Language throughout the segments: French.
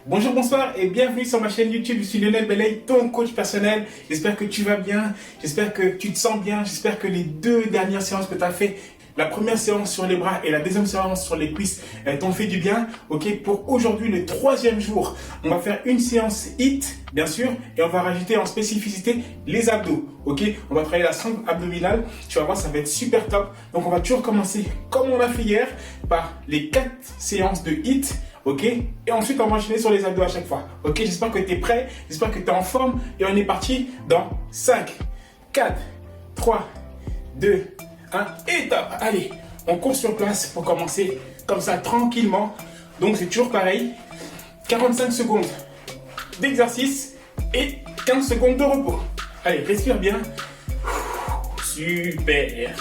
Bonjour, bonsoir et bienvenue sur ma chaîne YouTube. Je suis Lionel Belay, ton coach personnel. J'espère que tu vas bien, j'espère que tu te sens bien, j'espère que les deux dernières séances que tu as fait, la première séance sur les bras et la deuxième séance sur les cuisses, t'ont fait du bien. Ok, pour aujourd'hui, le troisième jour, on va faire une séance HIIT, bien sûr, et on va rajouter en spécificité les abdos. Ok, on va travailler la sangle abdominale. Tu vas voir, ça va être super top. Donc, on va toujours commencer comme on a fait hier par les 4 séances de HIIT. Ok, et ensuite on va enchaîner sur les abdos à chaque fois. Ok, j'espère que tu es prêt, j'espère que tu es en forme et on est parti dans 5, 4, 3, 2, 1 et top. Allez, on court sur place pour commencer comme ça tranquillement. Donc c'est toujours pareil, 45 secondes d'exercice et 15 secondes de repos. Allez, respire bien. Super.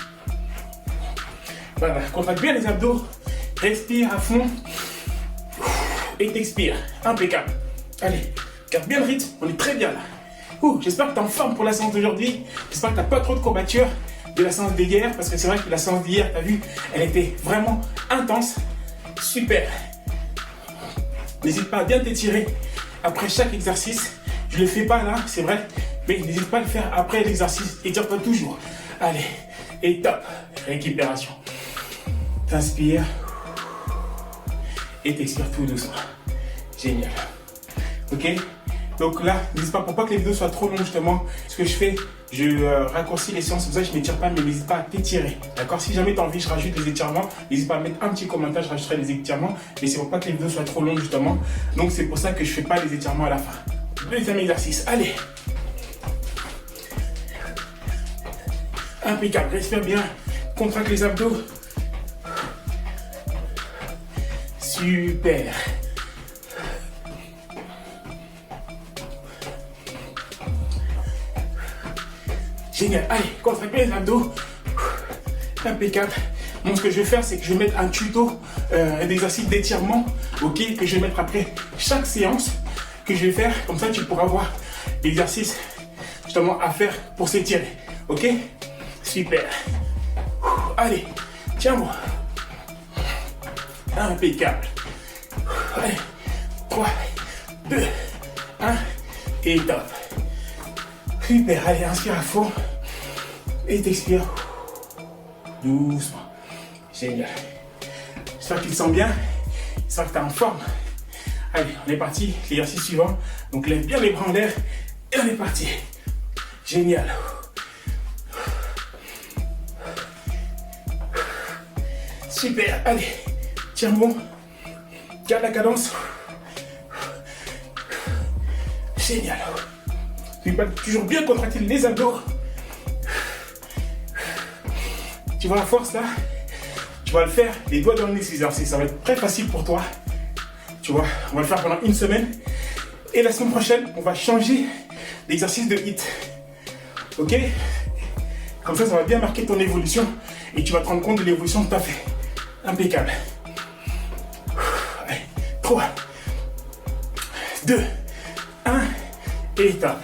Voilà, contracte bien les abdos, respire à fond. Et t'expire, impeccable. Allez, garde bien le rythme, on est très bien là. J'espère que tu es en forme pour la séance d'aujourd'hui. J'espère que tu n'as pas trop de courbatures de la séance d'hier, parce que c'est vrai que la séance d'hier, tu as vu, elle était vraiment intense. Super. N'hésite pas à bien t'étirer après chaque exercice. Je ne le fais pas là, c'est vrai, mais n'hésite pas à le faire après l'exercice. Étire-toi toujours. Allez, et top. Récupération. T'inspires. Et t'expires tout doucement. Génial. Ok. Donc là, n'hésite pas, pour pas que les vidéos soient trop longues justement, ce que je fais, je raccourcis les séances, comme ça je ne m'étire pas, mais n'hésite pas à t'étirer. D'accord. Si jamais tu as envie, je rajoute les étirements. N'hésite pas à mettre un petit commentaire, je rajouterai les étirements. Mais c'est pour pas que les vidéos soient trop longues justement. Donc c'est pour ça que je fais pas les étirements à la fin. Deuxième exercice. Allez. Impeccable. Respire bien. Contracte les abdos. Super. Génial. Allez, contracte bien les abdos. Impeccable. Donc ce que je vais faire, c'est que je vais mettre un tuto d'exercice d'étirement, ok, que je vais mettre après chaque séance que je vais faire. Comme ça, tu pourras voir l'exercice justement à faire pour s'étirer. Ok. Super. Allez, tiens-moi. Impeccable. Allez, 3, 2, 1 et top. Super, allez, inspire à fond et t'expire doucement. Génial. J'espère que tu te sens bien, j'espère que tu es en forme. Allez, on est parti, l'exercice suivant. Donc lève bien les bras en l'air et on est parti. Génial. Super, allez, tiens bon, garde la cadence. Génial. Tu vas toujours bien contracter les abdos. Tu vois la force là? Tu vas le faire les doigts dans le nez, ces exercices. Ça va être très facile pour toi. Tu vois, on va le faire pendant une semaine. Et la semaine prochaine, on va changer l'exercice de HIIT. Ok? Comme ça va bien marquer ton évolution. Et tu vas te rendre compte de l'évolution que tu as fait. Impeccable. Allez, 3, 2, 1 et top.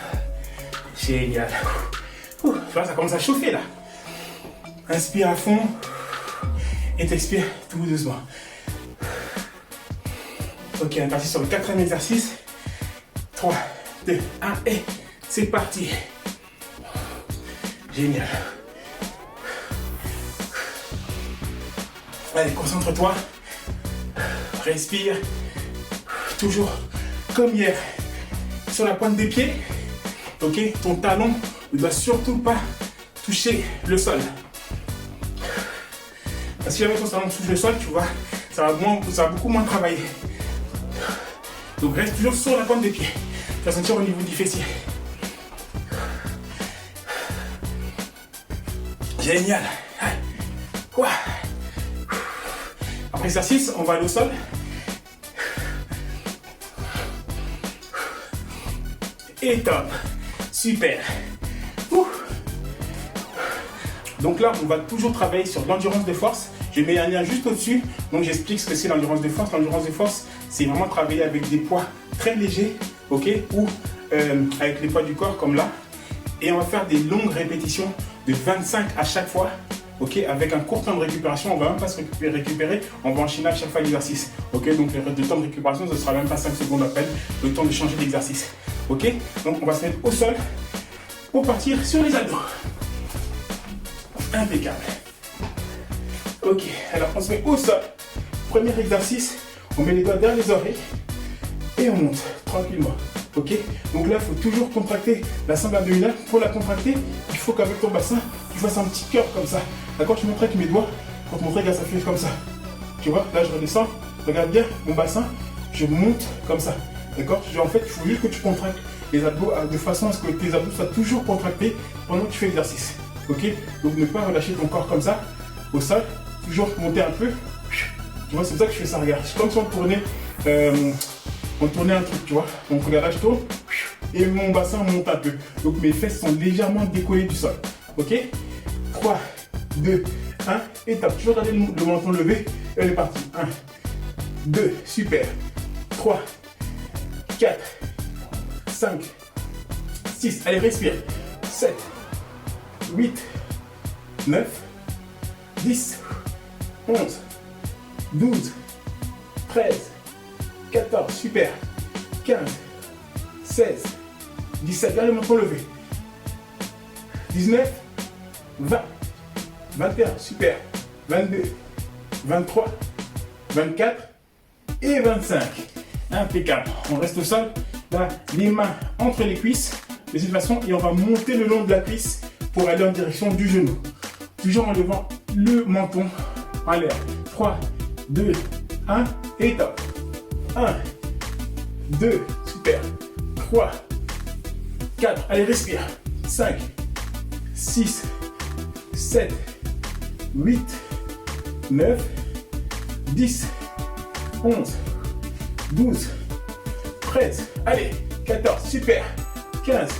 Génial. Tu vois, ça commence à chauffer là. Inspire à fond et t'expire tout doucement. Ok, on est parti sur le 4e exercice. 3, 2, 1 et c'est parti. Génial. Allez, concentre-toi. Respire. Toujours comme hier. Sur la pointe des pieds. Ok, ton talon ne doit surtout pas toucher le sol. Parce que si jamais ton talon touche le sol, tu vois, ça va beaucoup moins travailler. Donc reste toujours sur la pointe des pieds. Tu vas sentir au niveau du fessier. Génial. Quoi? Après l'exercice, on va aller au sol. Et top. Super. Donc là, on va toujours travailler sur l'endurance de force. Je mets un lien juste au-dessus. Donc j'explique ce que c'est l'endurance de force. L'endurance de force, c'est vraiment travailler avec des poids très légers, ok, ou avec les poids du corps comme là. Et on va faire des longues répétitions de 25 à chaque fois. ok, avec un court temps de récupération, on va même pas se récupérer, on va enchaîner à chaque fois l'exercice, ok, donc le temps de récupération, ce sera même pas 5 secondes à peine, le temps de changer d'exercice, ok, donc on va se mettre au sol pour partir sur les abdos, impeccable, ok, alors on se met au sol, premier exercice, on met les doigts derrière les oreilles et on monte tranquillement. Ok, donc là, il faut toujours contracter la sangle abdominale. Pour la contracter, il faut qu'avec ton bassin, tu fasses un petit cœur comme ça. D'accord, je montrerai avec mes doigts pour te montrer que ça fait comme ça. Tu vois, là, je redescends. Regarde bien mon bassin, je monte comme ça. D'accord, en fait, il faut juste que tu contractes les abdos de façon à ce que tes abdos soient toujours contractés pendant que tu fais l'exercice. Ok, donc ne pas relâcher ton corps comme ça au sol, toujours monter un peu. Tu vois, c'est pour ça que je fais ça. Regarde, c'est comme si on tournait. On tournait un truc, tu vois. Donc regarde là, je tourne et mon bassin monte un peu. Donc mes fesses sont légèrement décollées du sol. Ok, 3, 2, 1, étape. Toujours garder le menton levé. Et on est parti. 1, 2, super. 3, 4, 5, 6. Allez, respire. 7, 8, 9, 10, 11, 12, 13, 14, super, 15, 16, 17, là le menton levé, 19, 20, 21, super, 22, 23, 24 et 25, impeccable, on reste au sol, là les mains entre les cuisses, de cette façon, et on va monter le long de la cuisse pour aller en direction du genou, toujours en levant le menton en l'air, 3, 2, 1, et top. 1, 2, super, 3, 4, allez respire, 5, 6, 7, 8, 9, 10, 11, 12, 13, allez, 14, super, 15,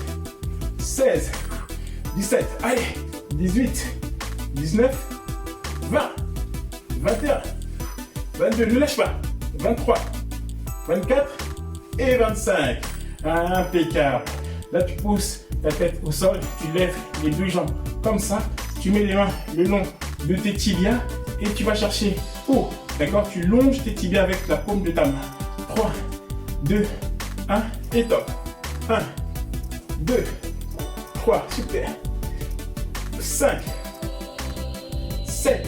16, 17, allez, 18, 19, 20, 21, 22, ne lâche pas, 23, 24 et 25. Impeccable. Là, tu pousses ta tête au sol, tu lèves les deux jambes comme ça, tu mets les mains le long de tes tibias et tu vas chercher haut. D'accord, tu longes tes tibias avec la paume de ta main. 3, 2, 1 et top. 1, 2, 3, super. 5, 7,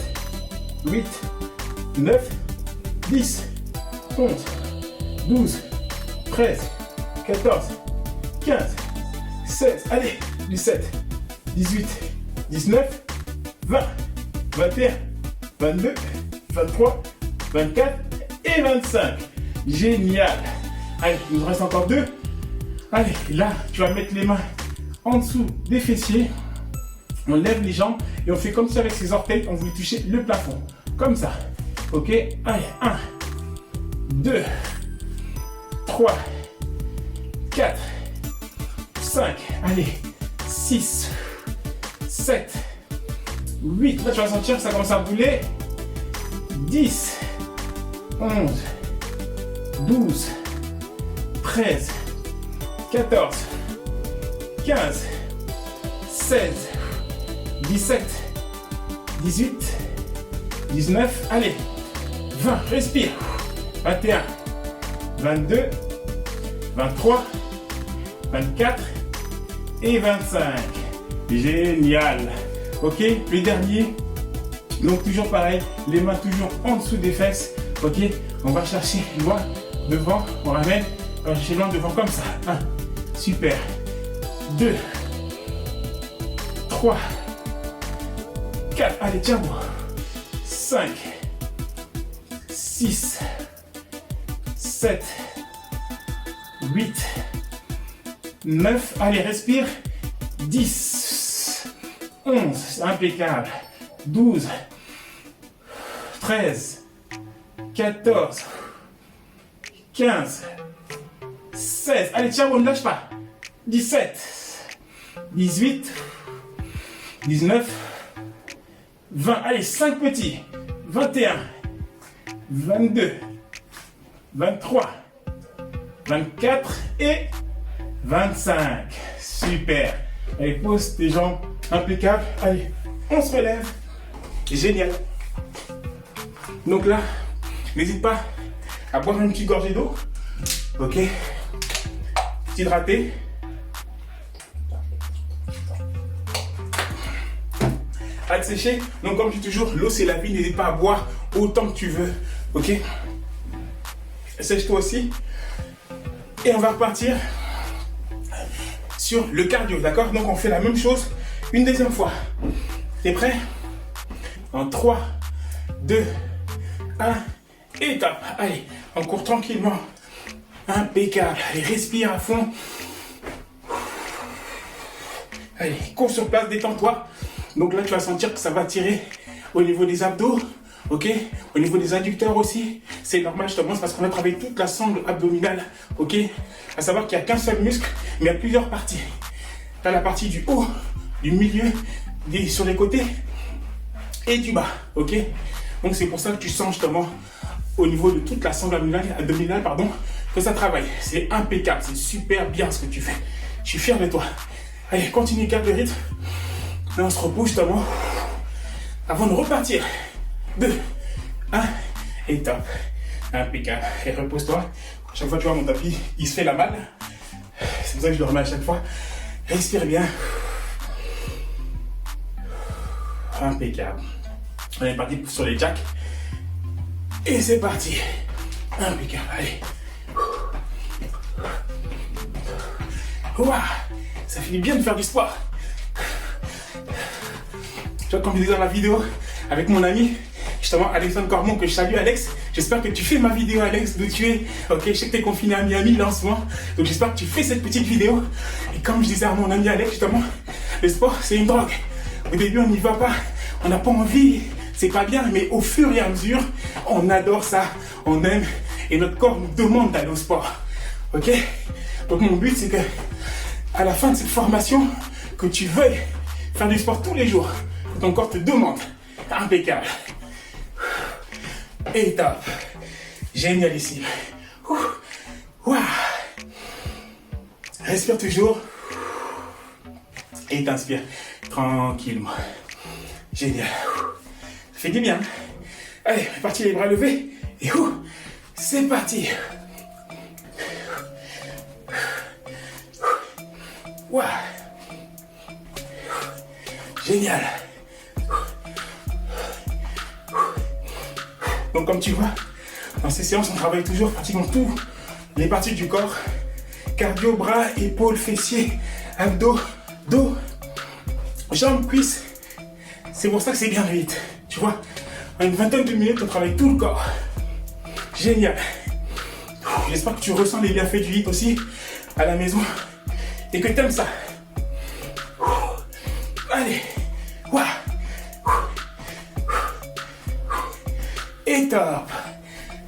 8, 9, 10, 11, 12, 13, 14, 15, 16, allez, 17, 18, 19, 20, 21, 22, 23, 24 et 25. Génial. Allez, il nous reste encore 2. Allez, là, tu vas mettre les mains en dessous des fessiers. On lève les jambes et on fait comme ça avec ses orteils, on voulait toucher le plafond. Comme ça. Ok, allez, 1, 2, 3, 4, 5, allez, 6, 7, 8, là tu vas sentir que ça commence à bouler, 10, 11, 12, 13, 14, 15, 16, 17, 18, 19, allez, 20, respire, 21, 22, 23, 24 et 25. Génial. Ok, le dernier. Donc toujours pareil, les mains toujours en dessous des fesses. Ok, on va chercher loin devant, on ramène, on va chercher loin devant comme ça. 1, super. 2, 3, 4, allez tiens-moi. 5, 6, 7, 8, 9, allez respire, 10, 11, impeccable, 12, 13, 14, 15, 16, allez tiens, on ne lâche pas, 17, 18, 19, 20, allez 5 petits, 21, 22, 23, 24 et 25. Super. Allez, pose tes jambes, impeccable. Allez, on se relève. Génial. Donc là, n'hésite pas à boire une petite gorgée d'eau. Ok. T'hydrater. À te sécher. Donc comme je dis toujours, l'eau c'est la vie. N'hésite pas à boire autant que tu veux. Ok. Sèche-toi aussi. Et on va repartir sur le cardio. D'accord? Donc on fait la même chose une deuxième fois. T'es prêt? En 3, 2, 1, et top. Allez, on court tranquillement. Impeccable. Allez, respire à fond. Allez, cours sur place, détends-toi. Donc là, tu vas sentir que ça va tirer au niveau des abdos. Ok? Au niveau des adducteurs aussi. C'est normal, je te montre, parce qu'on a travaillé toute la sangle abdominale. Ok? À savoir qu'il n'y a qu'un seul muscle, mais il y a plusieurs parties. Tu as la partie du haut, du milieu, sur les côtés et du bas. Ok? Donc c'est pour ça que tu sens justement au niveau de toute la sangle abdominale, que ça travaille. C'est impeccable, c'est super bien ce que tu fais. Je suis fier de toi. Allez, continue, garde le rythme. Là, on se repousse justement avant de repartir. 2, 1, et top. Impeccable. Et repose-toi. À chaque fois, tu vois, mon tapis, il se fait la malle. C'est pour ça que je le remets à chaque fois. Respire bien. Impeccable. On est parti sur les jacks. Et c'est parti. Impeccable. Allez. Ouah, ça fait du bien de faire du sport. Tu vois, comme je disais dans la vidéo avec mon ami, justement Alexandre Cormon, que je salue. Alex, j'espère que tu fais ma vidéo, Alex, d'où tu es. Ok, je sais que tu es confiné à Miami là en ce moment, donc j'espère que tu fais cette petite vidéo. Et comme je disais à mon ami Alex, justement, le sport c'est une drogue. Au début on n'y va pas, on n'a pas envie, c'est pas bien, mais au fur et à mesure, on adore ça, on aime, et notre corps nous demande d'aller au sport. Ok? Donc mon but c'est que à la fin de cette formation, que tu veuilles faire du sport tous les jours, que ton corps te demande. Impeccable. Et top. Génialissime. Ouah. Respire toujours. Et t'inspire tranquillement. Génial. Ça fait du bien. Allez, c'est parti, les bras levés. Et c'est parti. Ouah. Génial. Donc comme tu vois, dans ces séances, on travaille toujours pratiquement toutes les parties du corps. Cardio, bras, épaules, fessiers, abdos, dos, jambes, cuisses. C'est pour ça que c'est bien vite. Tu vois, en une vingtaine de minutes, on travaille tout le corps. Génial. J'espère que tu ressens les bienfaits du HIIT aussi à la maison et que tu aimes ça. Allez. Ouah. Et top.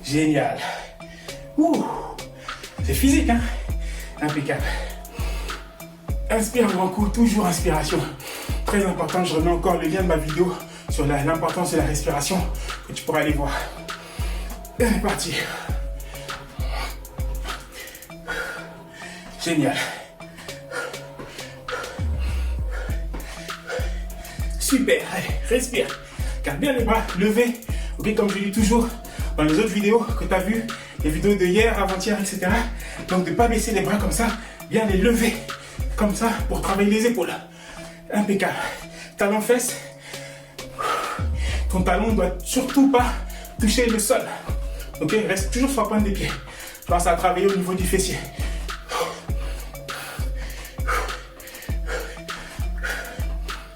Génial. C'est physique, hein? Impeccable. Inspire un grand coup, toujours inspiration. Très important, je remets encore le lien de ma vidéo sur l'importance de la respiration que tu pourras aller voir. Et c'est parti. Génial. Super, allez, respire. Garde bien les bras levés. Ok, comme je dis toujours dans les autres vidéos que tu as vues, les vidéos de hier, avant-hier, etc. Donc de ne pas baisser les bras comme ça, bien les lever comme ça pour travailler les épaules. Impeccable. Talon fesses. Ton talon ne doit surtout pas toucher le sol. Ok, reste toujours sur la pointe des pieds. Tu vois, ça va travailler au niveau du fessier.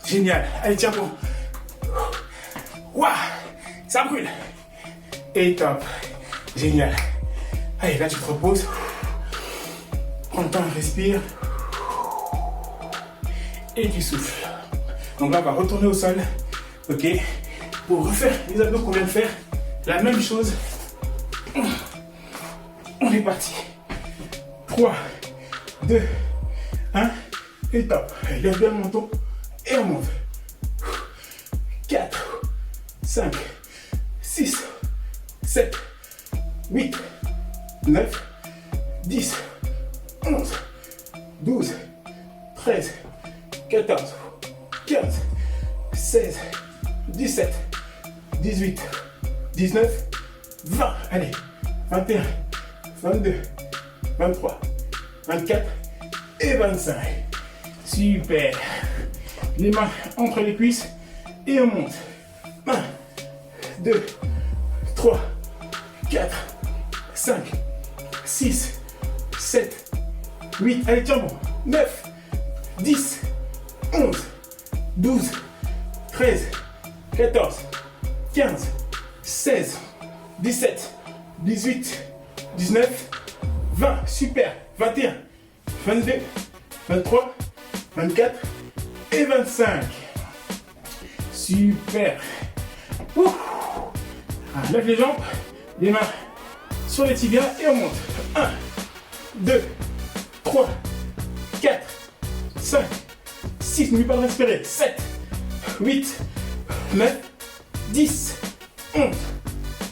Génial. Allez, tiens bon. Waouh, ça brûle. Et top. Génial. Allez, là tu te reposes. Prends le temps, respire. Et tu souffles. Donc là, on va retourner au sol. Ok. Pour refaire les abdos qu'on vient de faire. La même chose. On est parti. 3, 2, 1. Et top. Allez, lève bien le menton. Et on monte. 4, 5, 6, 7, 8, 9, 10, 11, 12, 13, 14, 15, 16, 17, 18, 19, 20. Allez, 21, 22, 23, 24 et 25. Super. Les mains entre les cuisses et on monte. 1, 2, 3, 4, 5, 6, 7, 8. Allez, tiens bon. 9, 10, 11, 12, 13, 14, 15, 16, 17, 18, 19, 20. Super. 21, 22, 23, 24 et 25. Super. Ouh. Lève les jambes, les mains sur les tibias et on monte. 1, 2, 3, 4, 5, 6, n'oublie pas de respirer. 7, 8, 9, 10, 11,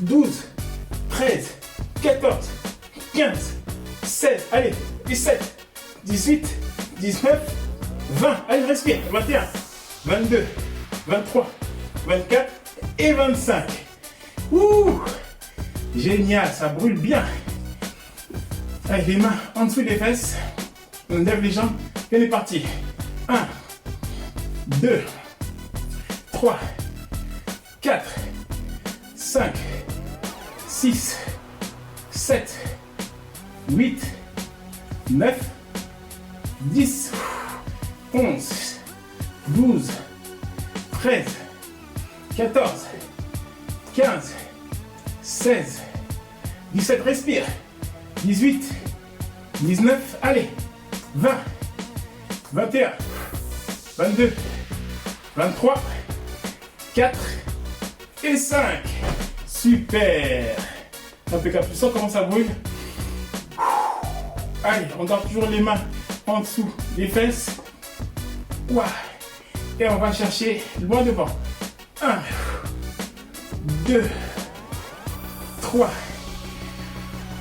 12, 13, 14, 15, 16, allez, 17, 18, 19, 20. Allez, respire. 21, 22, 23, 24 et 25. Ouh, génial, ça brûle bien. Avec les mains en dessous des fesses, on lève les jambes et on est parti. 1, 2, 3, 4, 5, 6, 7, 8, 9, 10, 11, 12, 13, 14, 15, 16, 17, respire. 18, 19, allez. 20, 21, 22, 23, 4 et 5. Super. Impeccable. Tu sens comment ça brûle? Allez, on garde toujours les mains en dessous des fesses. Ouah. Et on va chercher loin devant. 1, 2, 3,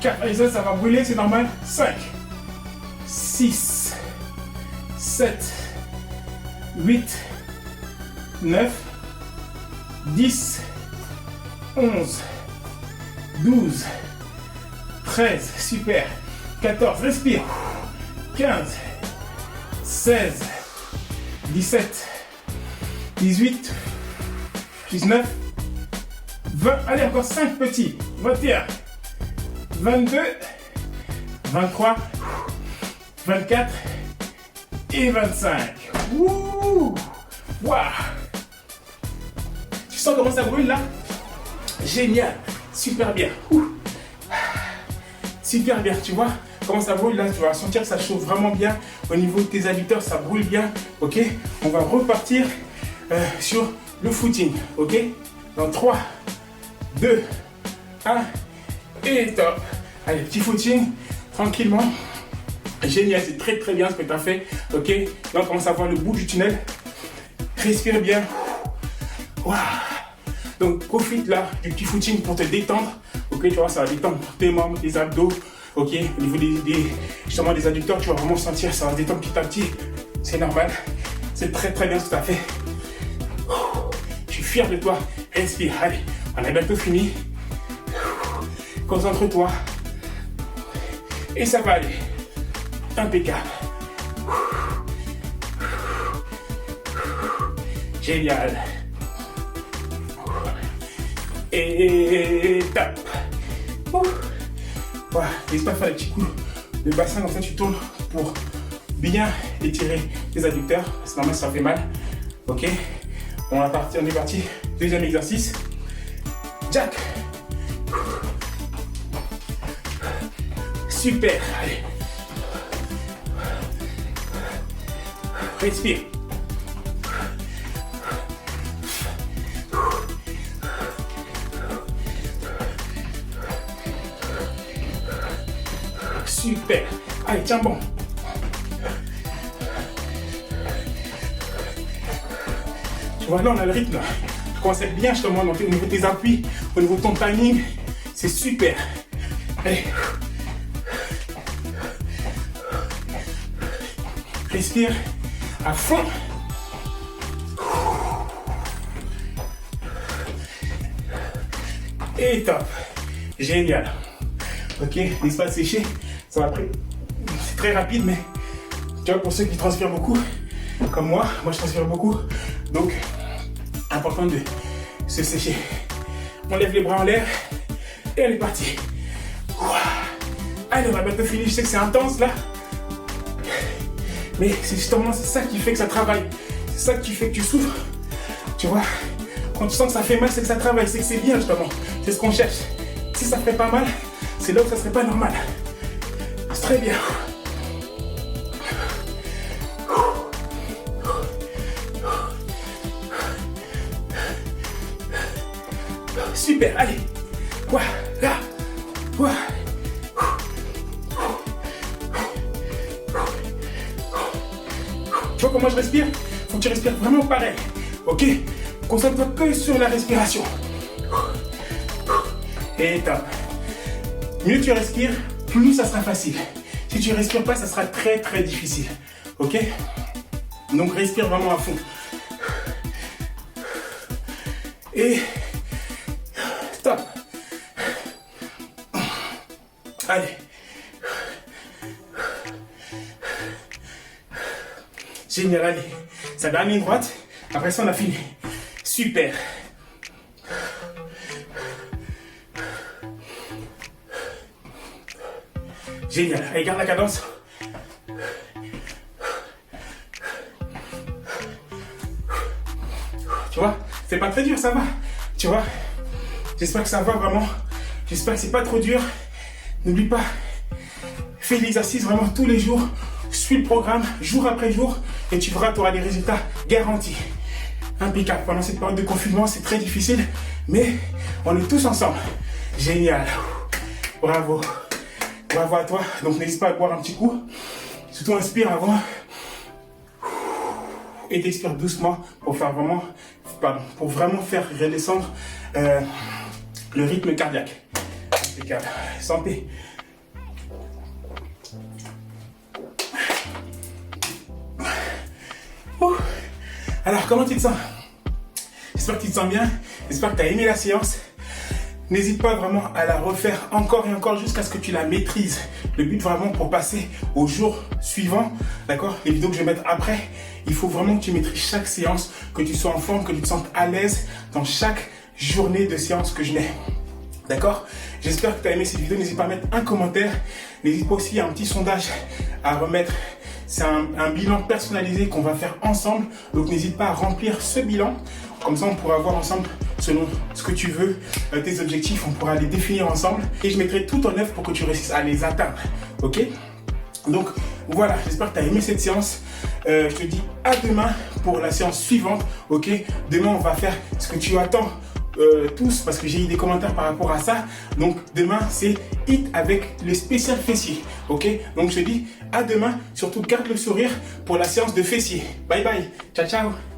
4. Et ça va brûler, c'est normal. 5, 6, 7, 8, 9, 10, 11, 12, 13, super. 14, respire. 15, 16, 17, 18, 19, 20. Allez, encore 5 petits. 21, 22, 23, 24 et 25. Wouh! Waouh! Tu sens comment ça brûle là? Génial! Super bien! Ouh. Super bien, tu vois comment ça brûle là? Tu vas sentir que ça chauffe vraiment bien au niveau de tes adducteurs, ça brûle bien. Ok? On va repartir sur le footing. Ok? Dans 3, 2, 1 et top! Allez, petit footing, tranquillement. Génial, c'est très très bien ce que tu as fait. Ok, là on commence à voir le bout du tunnel. Respire bien. Wow. Donc profite là du petit footing pour te détendre. Ok, tu vois, ça va détendre tes membres, tes abdos. Ok, au niveau justement des adducteurs, tu vas vraiment sentir, ça va détendre petit à petit. C'est normal. C'est très très bien ce que tu as fait. Je suis fier de toi. Respire. Allez, on a bientôt fini. Concentre-toi. Et ça va aller. Impeccable. Génial. Et tape. Voilà, n'hésite pas à faire des petits coups de bassin, comme ça tu tournes pour bien étirer tes adducteurs. C'est normal, ça fait mal. Ok. On est parti. Deuxième exercice. Jack. Super. Allez. Respire. Super. Allez, tiens bon. Tu vois, là, on a le rythme. Tu commences à être bien justement au niveau de tes appuis, au niveau de ton timing. C'est super. Allez. Respire à fond. Et top. Génial. Ok, l'espace séché, ça va après. C'est très rapide, mais tu vois, pour ceux qui transpirent beaucoup, comme moi je transpire beaucoup, donc important de se sécher. On lève les bras en l'air et on est parti. Allez, on va bientôt finir. Je sais que c'est intense là, mais c'est justement ça qui fait que ça travaille. C'est ça qui fait que tu souffres. Tu vois, quand tu sens que ça fait mal, c'est que ça travaille, c'est que c'est bien justement. C'est ce qu'on cherche. Si ça fait pas mal, c'est là où ça serait pas normal. C'est très bien. Super, allez. Voilà. Voilà. Tu vois comment je respire? Faut que tu respires vraiment pareil. Ok? Concentre-toi que sur la respiration. Et top. Mieux tu respires, plus ça sera facile. Si tu respires pas, ça sera très très difficile. Ok? Donc respire vraiment à fond. Et top. Allez. Génial, allez. C'est la dernière ligne droite. Après ça, on a fini. Super. Génial. Allez, garde la cadence. Tu vois, c'est pas très dur, ça va. Tu vois, j'espère que ça va vraiment. J'espère que c'est pas trop dur. N'oublie pas, fais l'exercice vraiment tous les jours. Suis le programme jour après jour et tu verras, tu auras des résultats garantis. Impeccable. Pendant cette période de confinement, c'est très difficile, mais on est tous ensemble. Génial. Bravo. Bravo à toi. Donc n'hésite pas à boire un petit coup. Surtout inspire avant. Et t'expire doucement pour faire vraiment, pour vraiment faire redescendre le rythme cardiaque. Impeccable. Santé. Alors, comment tu te sens? J'espère que tu te sens bien. J'espère que tu as aimé la séance. N'hésite pas vraiment à la refaire encore et encore jusqu'à ce que tu la maîtrises. Le but vraiment pour passer au jour suivant, d'accord? Les vidéos que je vais mettre après, il faut vraiment que tu maîtrises chaque séance, que tu sois en forme, que tu te sentes à l'aise dans chaque journée de séance que je mets. D'accord? J'espère que tu as aimé cette vidéo. N'hésite pas à mettre un commentaire. N'hésite pas aussi à un petit sondage à remettre. C'est un bilan personnalisé qu'on va faire ensemble. Donc n'hésite pas à remplir ce bilan. Comme ça, on pourra voir ensemble, selon ce que tu veux, tes objectifs, on pourra les définir ensemble. Et je mettrai tout en œuvre pour que tu réussisses à les atteindre. Ok? Donc voilà, j'espère que tu as aimé cette séance. Je te dis à demain pour la séance suivante. Ok? Demain, on va faire ce que tu attends. Tous, parce que j'ai eu des commentaires par rapport à ça. Donc demain c'est HIIT avec le spécial fessier. Ok, donc je te dis à demain. Surtout garde le sourire pour la séance de fessier. Bye bye, ciao ciao.